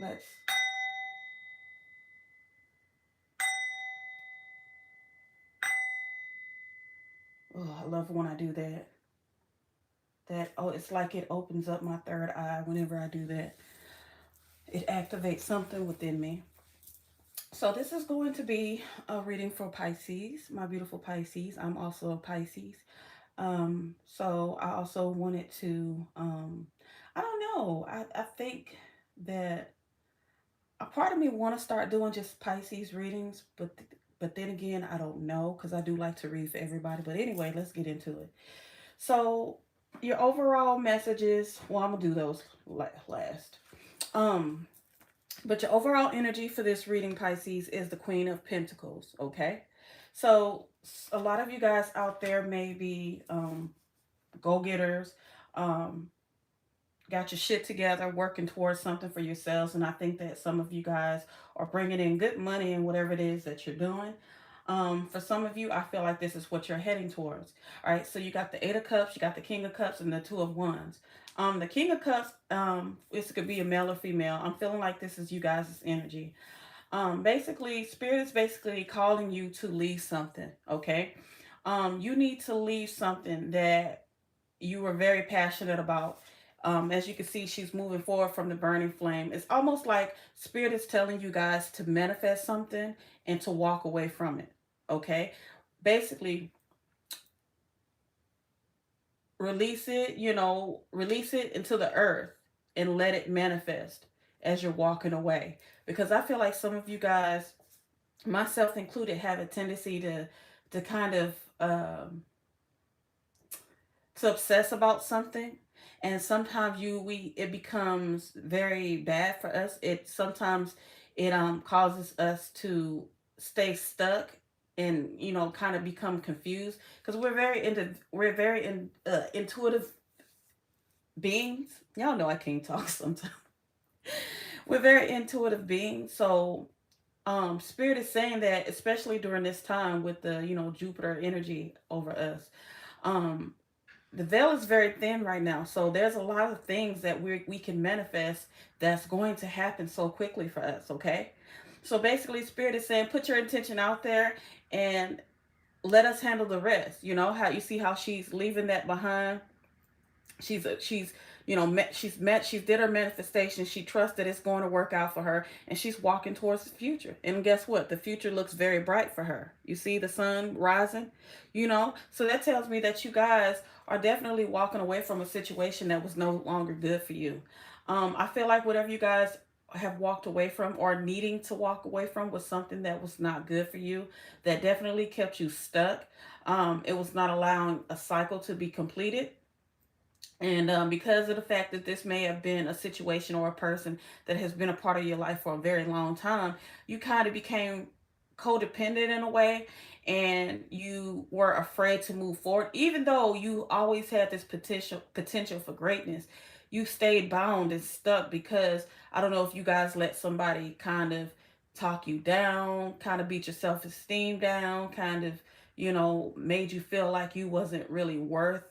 Let's. Oh, I love when I do that. Oh, it's like it opens up my third eye whenever I do that. It activates something within me. So this is going to be a reading for Pisces, my beautiful Pisces. I'm also a Pisces. So I also wanted to, I don't know. I think that a part of me want to start doing just Pisces readings, but then again, I don't know because I do like to read for everybody. But anyway, let's get into it. So your overall messages, well, I'm gonna do those last. Um, but your overall energy for this reading, Pisces, is the Queen of Pentacles. Okay, so a lot of you guys out there may be go getters. Um, got your shit together, working towards something for yourselves. And I think that some of you guys are bringing in good money in whatever it is that you're doing. For some of you, I feel like this is what you're heading towards. All right, so you got the Eight of Cups, you got the King of Cups, and the Two of Wands. The King of Cups, this could be a male or female. I'm feeling like this is you guys' energy. Basically, Spirit is basically calling you to leave something, okay? You need to leave something that you were very passionate about. As you can see, she's moving forward from the burning flame. It's almost like Spirit is telling you guys to manifest something and to walk away from it. Okay? Basically, release it into the earth and let it manifest as you're walking away. Because I feel like some of you guys, myself included, have a tendency to kind of to obsess about something, and sometimes we it becomes very bad for us. It sometimes it causes us to stay stuck and kind of become confused because we're very intuitive beings. Y'all know I can't talk sometimes. We're very intuitive beings, so Spirit is saying that, especially during this time with the Jupiter energy over us. um the veil is very thin right now, so there's a lot of things that we can manifest that's going to happen so quickly for us. Okay, so basically, Spirit is saying put your intention out there and let us handle the rest. You know how you see how she's leaving that behind. She's she's did her manifestation. She trusts that it's going to work out for her, and she's walking towards the future. And guess what? The future looks very bright for her. You see the sun rising. So that tells me that you guys are definitely walking away from a situation that was no longer good for you. I feel like whatever you guys have walked away from or needing to walk away from was something that was not good for you, that definitely kept you stuck. It was not allowing a cycle to be completed, and because of the fact that this may have been a situation or a person that has been a part of your life for a very long time, you kind of became codependent in a way, and you were afraid to move forward. Even though you always had this potential for greatness, you stayed bound and stuck because I don't know if you guys let somebody kind of talk you down, kind of beat your self-esteem down, kind of, made you feel like you wasn't really worth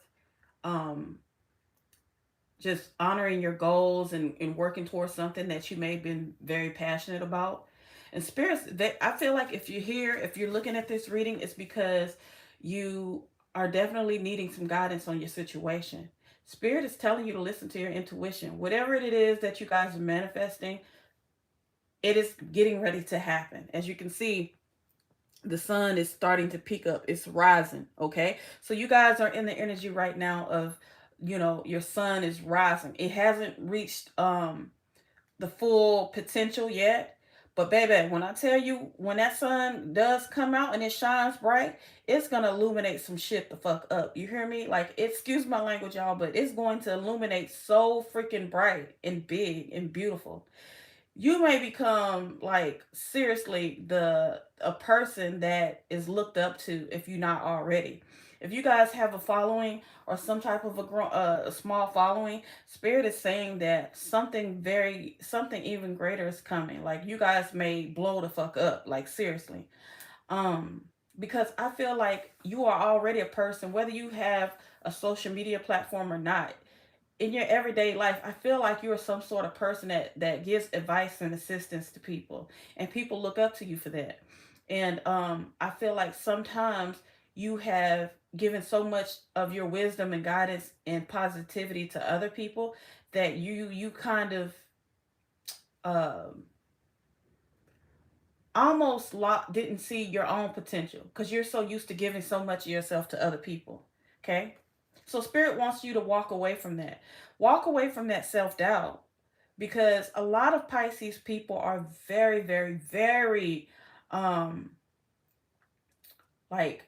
um just honoring your goals and working towards something that you may have been very passionate about. And spirits, I feel like if you're here, if you're looking at this reading, it's because you are definitely needing some guidance on your situation. Spirit is telling you to listen to your intuition. Whatever it is that you guys are manifesting, it is getting ready to happen. As you can see, the sun is starting to peak up, it's rising. Okay, so you guys are in the energy right now of, your sun is rising. It hasn't reached the full potential yet, but baby, when I tell you, when that sun does come out and it shines bright, it's gonna illuminate some shit the fuck up. You hear me? Like, excuse my language, y'all, but it's going to illuminate so freaking bright and big and beautiful. You may become, like, seriously the a person that is looked up to if you're not already. If you guys have a following or some type of a small following, Spirit is saying that something even greater is coming. Like, you guys may blow the fuck up, like, seriously. um because I feel like you are already a person, whether you have a social media platform or not. in your everyday life, I feel like you're some sort of person that gives advice and assistance to people, and people look up to you for that. And I feel like sometimes you have given so much of your wisdom and guidance and positivity to other people that you kind of um almost didn't see your own potential because you're so used to giving so much of yourself to other people. Okay, so spirit wants you to walk away from that. Walk away from that self-doubt, because a lot of Pisces people are very, very, very um like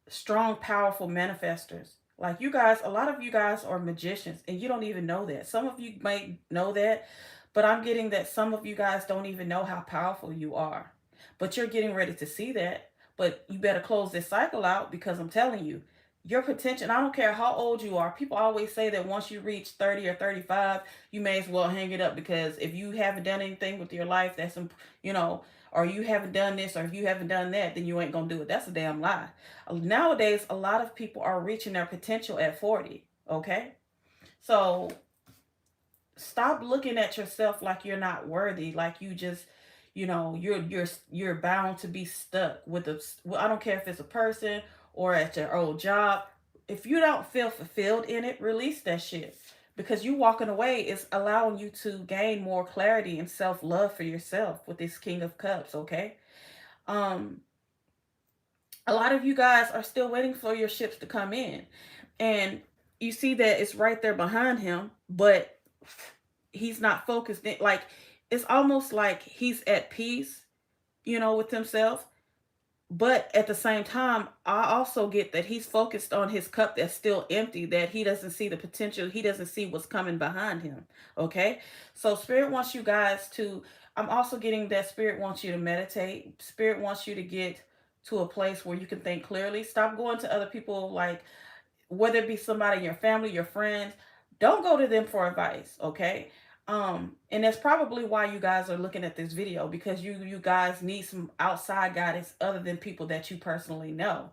strong, powerful manifestors. Like you guys, a lot of you guys are magicians and you don't even know that. Some of you might know that, but I'm getting that some of you guys don't even know how powerful you are. But you're getting ready to see that. But you better close this cycle out, because I'm telling you, your potential, I don't care how old you are. People always say that once you reach 30 or 35, you may as well hang it up, because if you haven't done anything with your life, you know, or you haven't done this, or if you haven't done that, then you ain't gonna do it. That's a damn lie. Nowadays, a lot of people are reaching their potential at 40. Okay, so stop looking at yourself like you're not worthy, like you just, you're bound to be stuck with a. Well, I don't care if it's a person or at your old job. If you don't feel fulfilled in it, release that shit, because you walking away is allowing you to gain more clarity and self-love for yourself with this King of Cups. Okay, um a lot of you guys are still waiting for your ships to come in, and you see that it's right there behind him, but he's not focused like, it's almost like he's at peace, with himself. But at the same time, I also get that he's focused on his cup that's still empty, that he doesn't see the potential, he doesn't see what's coming behind him. Okay, so spirit wants you guys to, I'm also getting that spirit wants you to meditate. Spirit wants you to get to a place where you can think clearly. Stop going to other people, like whether it be somebody in your family, your friends. Don't go to them for advice. Okay, and that's probably why you guys are looking at this video, because you guys need some outside guidance other than people that you personally know.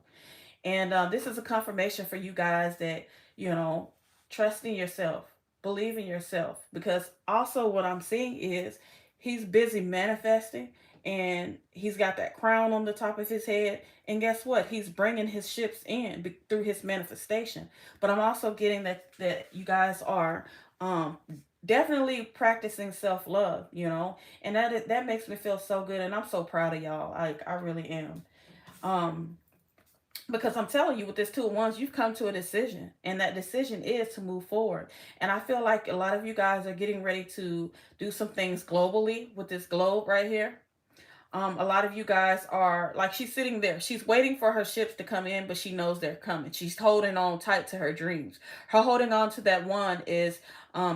And this is a confirmation for you guys that, you know, trust in yourself, believe in yourself. Because also, what I'm seeing is he's busy manifesting, and he's got that crown on the top of his head. And guess what? He's bringing his ships in through his manifestation. But I'm also getting that you guys are um, definitely practicing self love, and that makes me feel so good. And I'm so proud of y'all. I really am. Um, because I'm telling you, with this two of wands, you've come to a decision, and that decision is to move forward. And I feel like a lot of you guys are getting ready to do some things globally with this globe right here. A lot of you guys are like, she's sitting there, she's waiting for her ships to come in, but she knows they're coming. She's holding on tight to her dreams. Her holding on to that one is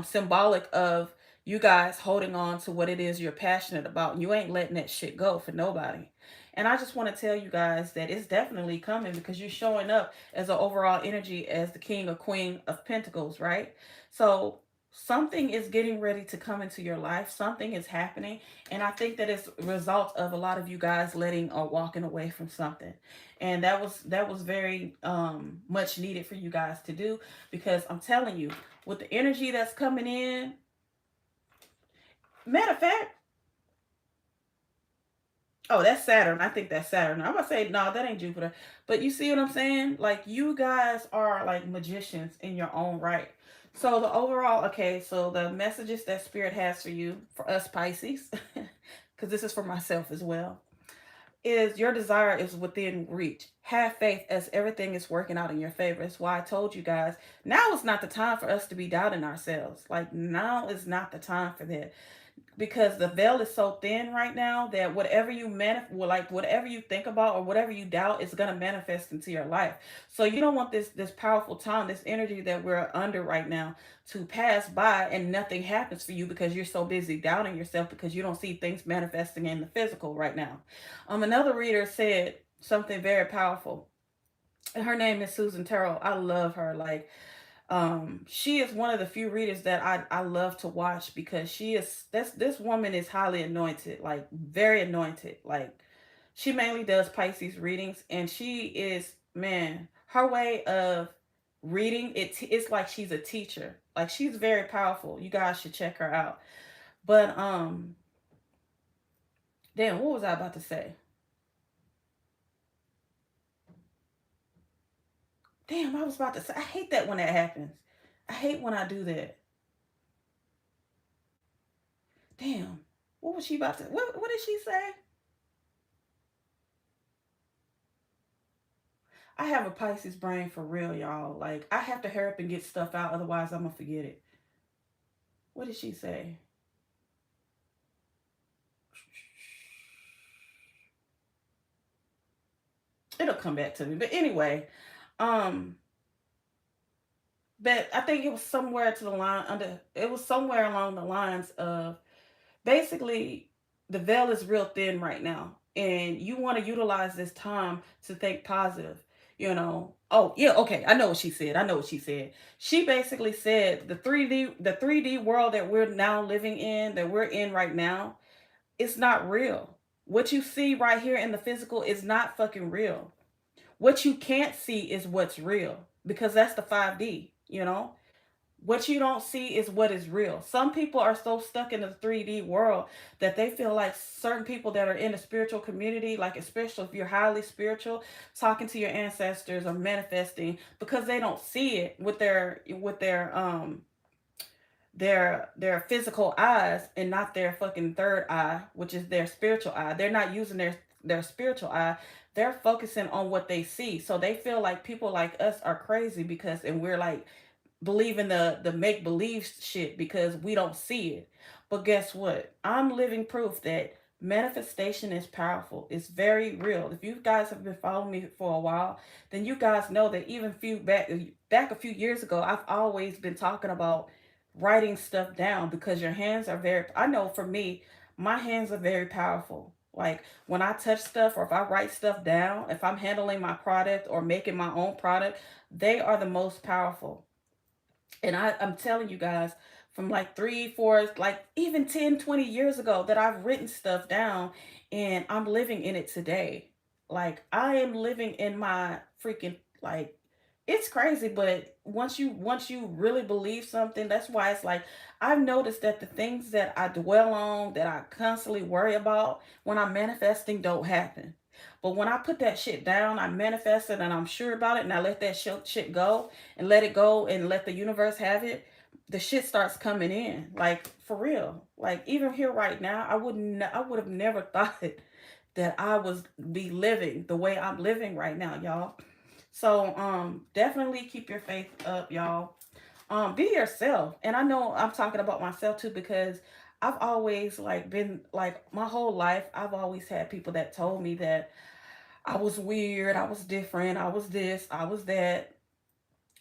symbolic of you guys holding on to what it is you're passionate about. You ain't letting that shit go for nobody. And I just want to tell you guys that it's definitely coming, because you're showing up as an overall energy as the King or Queen of Pentacles, right? So something is getting ready to come into your life. Something is happening. And I think that it's a result of a lot of you guys letting or walking away from something. And that was very much needed for you guys to do, because I'm telling you, with the energy that's coming in, matter of fact, oh, that's Saturn. I think that's Saturn. I'm gonna say no, that ain't Jupiter. But you see what I'm saying? Like, you guys are like magicians in your own right. So the overall, okay, so the messages that Spirit has for you, for us Pisces, because this is for myself as well, is your desire is within reach. Have faith, as everything is working out in your favor. That's why I told you guys, now is not the time for us to be doubting ourselves. Like, now is not the time for that, because the veil is so thin right now that whatever you like whatever you think about or whatever you doubt is going to manifest into your life. So you don't want this powerful time, this energy that we're under right now, to pass by and nothing happens for you, because you're so busy doubting yourself, because you don't see things manifesting in the physical right now. Another reader said something very powerful, and her name is Susan Terrell. I love her. Like, she is one of the few readers that I love to watch, because this woman is highly anointed, like very anointed. Like, she mainly does Pisces readings, and she is, man, her way of reading it's like she's a teacher. Like she's very powerful. You guys should check her out. But damn, what was I about to say? Damn, I was about to say I hate that when that happens. I hate when I do that. Damn. What was she about to what did she say? I have a Pisces brain for real, y'all. Like I have to hurry up and get stuff out, otherwise I'm gonna forget it. What did she say? It'll come back to me. But anyway, um, but I think it was somewhere to the line under it was somewhere along the lines of basically the veil is real thin right now and you want to utilize this time to think positive, oh yeah, okay, I know what she said. She basically said the 3D world that we're now living in, that we're in right now, it's not real. What you see right here in the physical is not fucking real. What you can't see is what's real, because that's the 5D. What you don't see is what is real. Some people are so stuck in the 3D world that they feel like certain people that are in the spiritual community, like especially if you're highly spiritual, talking to your ancestors or manifesting, because they don't see it with their physical eyes and not their fucking third eye, which is their spiritual eye. They're not using their spiritual eye. They're focusing on what they see. So they feel like people like us are crazy because, and we're like believing the make believe shit because we don't see it. But guess what? I'm living proof that manifestation is powerful. It's very real. If you guys have been following me for a while, then you guys know that even few back a few years ago, I've always been talking about writing stuff down because your hands are very, I know for me, my hands are very powerful. Like when I touch stuff or if I write stuff down, if I'm handling my product or making my own product, they are the most powerful. And I'm telling you guys, from like 3, 4, like even 10, 20 years ago, that I've written stuff down and I'm living in it today. Like I am living in my freaking, like, it's crazy, but once you really believe something, that's why it's like I've noticed that the things that I dwell on, that I constantly worry about when I'm manifesting, don't happen. But when I put that shit down, I manifest it and I'm sure about it and I let that shit go and let it go and let the universe have it, the shit starts coming in. Like for real. Like even here right now, I would have never thought that I was be living the way I'm living right now, y'all. So definitely keep your faith up, y'all. Be yourself. And I know I'm talking about myself too because I've always like been like my whole life I've always had people that told me that I was weird, I was different, I was this, I was that.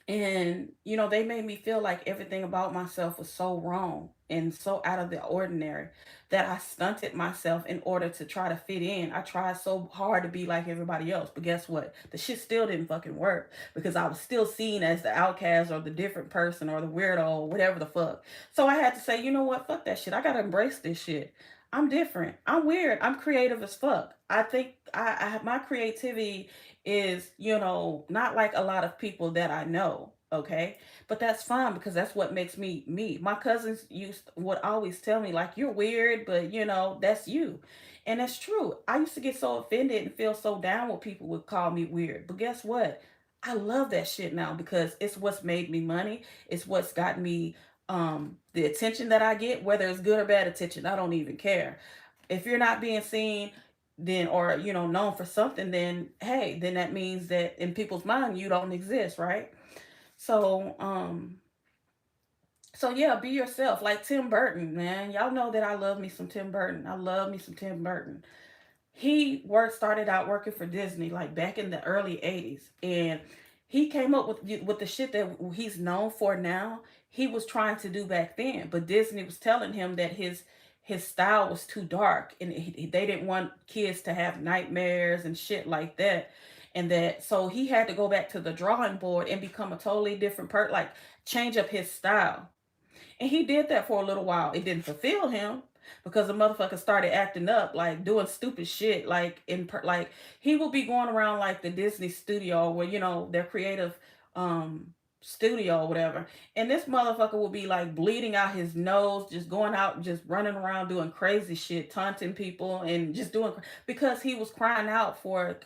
And, they made me feel like everything about myself was so wrong and so out of the ordinary that I stunted myself in order to try to fit in. I tried so hard to be like everybody else. But guess what? The shit still didn't fucking work because I was still seen as the outcast or the different person or the weirdo or whatever the fuck. So I had to say, you know what? Fuck that shit. I got to embrace this shit. I'm different. I'm weird. I'm creative as fuck. I think my creativity is, not like a lot of people that I know. Okay. But that's fine because that's what makes me me. My cousins would always tell me, like, you're weird, but that's you. And that's true. I used to get so offended and feel so down when people would call me weird. But guess what? I love that shit now because it's what's made me money. It's what's got me the attention that I get, whether it's good or bad attention. I don't even care. If you're not being seen, then or known for something, then hey, then that means that in people's mind you don't exist, right? So yeah, be yourself. Like Tim Burton, man. Y'all know that I love me some Tim Burton. I love me some Tim Burton. He started out working for Disney like back in the early 80s, and he came up with the shit that he's known for now. He was trying to do back then, but Disney was telling him that his style was too dark and they didn't want kids to have nightmares and shit like that. And that so he had to go back to the drawing board and become a totally different person, like change up his style. And he did that for a little while. It didn't fulfill him because the motherfucker started acting up, like doing stupid shit, like like he will be going around like the Disney studio where their creative studio or whatever. And this motherfucker will be like bleeding out his nose, just going out, just running around doing crazy shit, taunting people and just doing, because he was crying out for,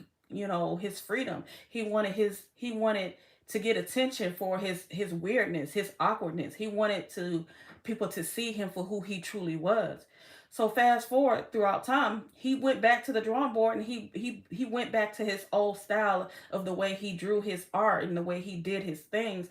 his freedom. He wanted to get attention for his weirdness, his awkwardness. He wanted to people to see him for who he truly was. So fast forward throughout time, he went back to the drawing board, and he went back to his old style of the way he drew his art and the way he did his things.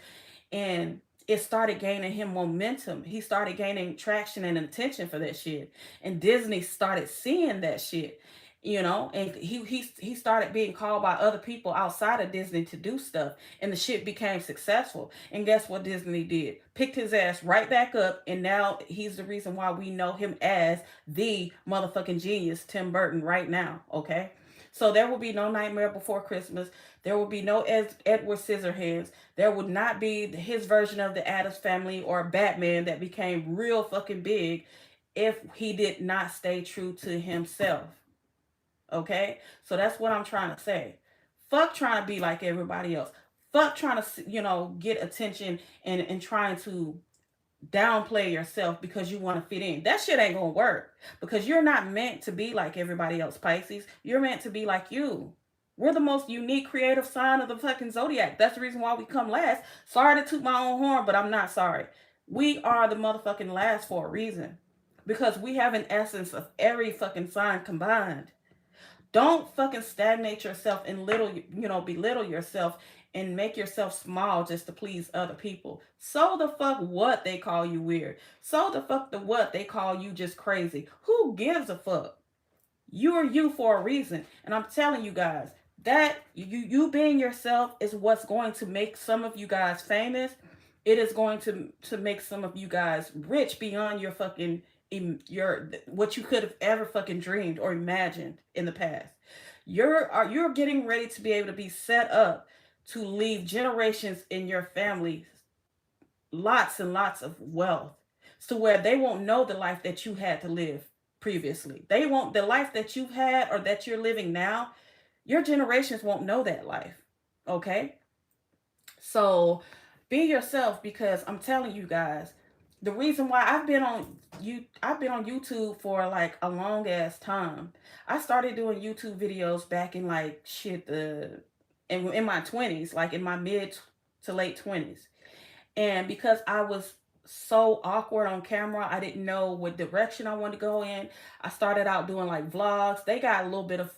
And it started gaining him momentum. He started gaining traction and attention for that shit. And Disney started seeing that shit. And he started being called by other people outside of Disney to do stuff, and the shit became successful. And guess what Disney did? Picked his ass right back up, and now he's the reason why we know him as the motherfucking genius, Tim Burton, right now. Okay, so there will be no Nightmare Before Christmas. There will be no Edward Scissorhands. There would not be his version of the Addams Family or Batman that became real fucking big if he did not stay true to himself. Okay? So that's what I'm trying to say. Fuck trying to be like everybody else. Fuck trying to, get attention and trying to downplay yourself because you want to fit in. That shit ain't gonna work, because you're not meant to be like everybody else, Pisces. You're meant to be like you. We're the most unique creative sign of the fucking zodiac. That's the reason why we come last. Sorry to toot my own horn, but I'm not sorry. We are the motherfucking last for a reason, because we have an essence of every fucking sign combined. Don't fucking stagnate yourself and belittle yourself and make yourself small just to please other people. So the fuck what they call you weird. So the fuck the what they call you just crazy. Who gives a fuck? You are you for a reason. And I'm telling you guys, that you being yourself is what's going to make some of you guys famous. It is going to make some of you guys rich beyond your fucking your what you could have ever fucking dreamed or imagined in the past. You're getting ready to be able to be set up to leave generations in your family lots and lots of wealth, to where they won't know the life that you had to live previously. They won't, the life that you've had or that you're living now, your generations won't know that life. Okay? So be yourself, because I'm telling you guys, the reason why I've been on YouTube for like a long ass time. I started doing YouTube videos back in like shit the in my 20s, like in my mid to late 20s. And because I was so awkward on camera, I didn't know what direction I wanted to go in. I started out doing like vlogs. They got a little bit of,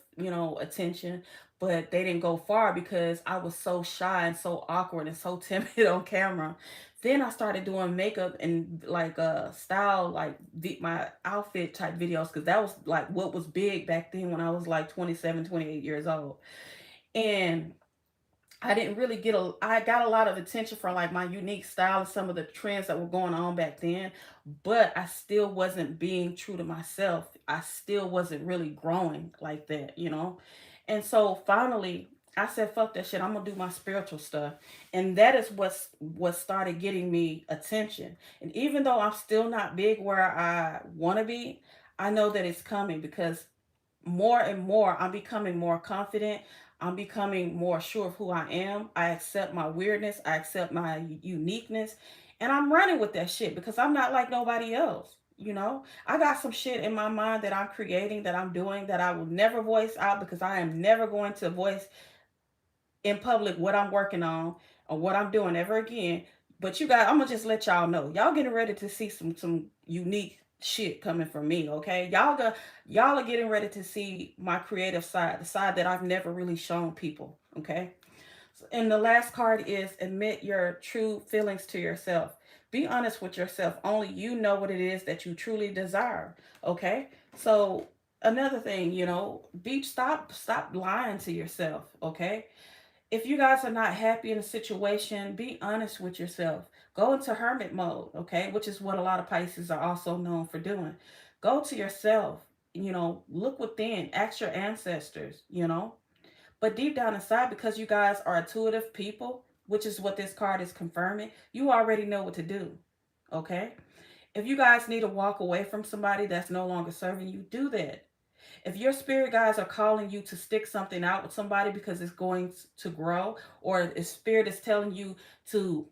attention, but they didn't go far because I was so shy and so awkward and so timid on camera. Then I started doing makeup and like style, like my outfit type videos, because that was like what was big back then when I was like 27, 28 years old. And I didn't really I got a lot of attention from like my unique style and some of the trends that were going on back then, but I still wasn't being true to myself. I still wasn't really growing like that. And so finally I said, fuck that shit. I'm gonna do my spiritual stuff. And that is what started getting me attention. And even though I'm still not big where I wanna be, I know that it's coming, because more and more I'm becoming more confident. I'm becoming more sure of who I am. I accept my weirdness, I accept my uniqueness, and I'm running with that shit because I'm not like nobody else. I got some shit in my mind that I'm creating, that I'm doing, that I will never voice out, because I am never going to voice in public what I'm working on or what I'm doing ever again. But you guys, I'm gonna just let y'all know. Y'all getting ready to see some unique shit coming from me, okay? Y'all are getting ready to see my creative side, the side that I've never really shown people, okay? And the last card is admit your true feelings to yourself. Be honest with yourself. Only you know what it is that you truly desire, okay? So another thing, stop lying to yourself, okay? If you guys are not happy in a situation, be honest with yourself. Go into hermit mode, okay? Which is what a lot of Pisces are also known for doing. Go to yourself, look within, ask your ancestors. But deep down inside, because you guys are intuitive people, which is what this card is confirming, you already know what to do, okay? If you guys need to walk away from somebody that's no longer serving you, do that. If your spirit guides are calling you to stick something out with somebody because it's going to grow, or if spirit is telling you to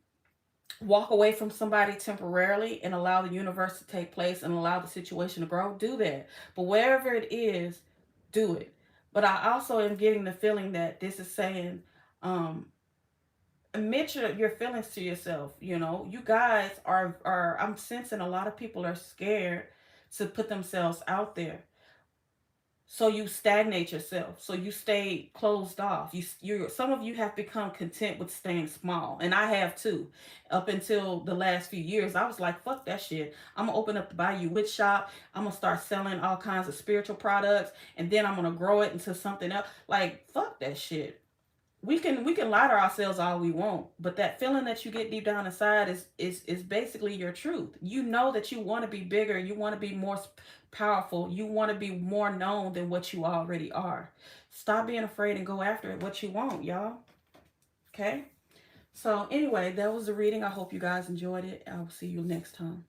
walk away from somebody temporarily and allow the universe to take place and allow the situation to grow, do that. But wherever it is, do it. But I also am getting the feeling that this is saying, um, admit your feelings to yourself. You know, you guys are I'm sensing a lot of people are scared to put themselves out there, so you stagnate yourself, so you stay closed off. You some of you have become content with staying small, and I have too. Up until the last few years, I was like, fuck that shit, I'm gonna open up the Bayou Witch shop, I'm gonna start selling all kinds of spiritual products, and then I'm gonna grow it into something else. Like, fuck that shit. We can lie to ourselves all we want, but that feeling that you get deep down inside is basically your truth. You know that you want to be bigger, you want to be more powerful, you want to be more known than what you already are. Stop being afraid and go after it, what you want, y'all. Okay. So anyway, that was the reading. I hope you guys enjoyed it. I will see you next time.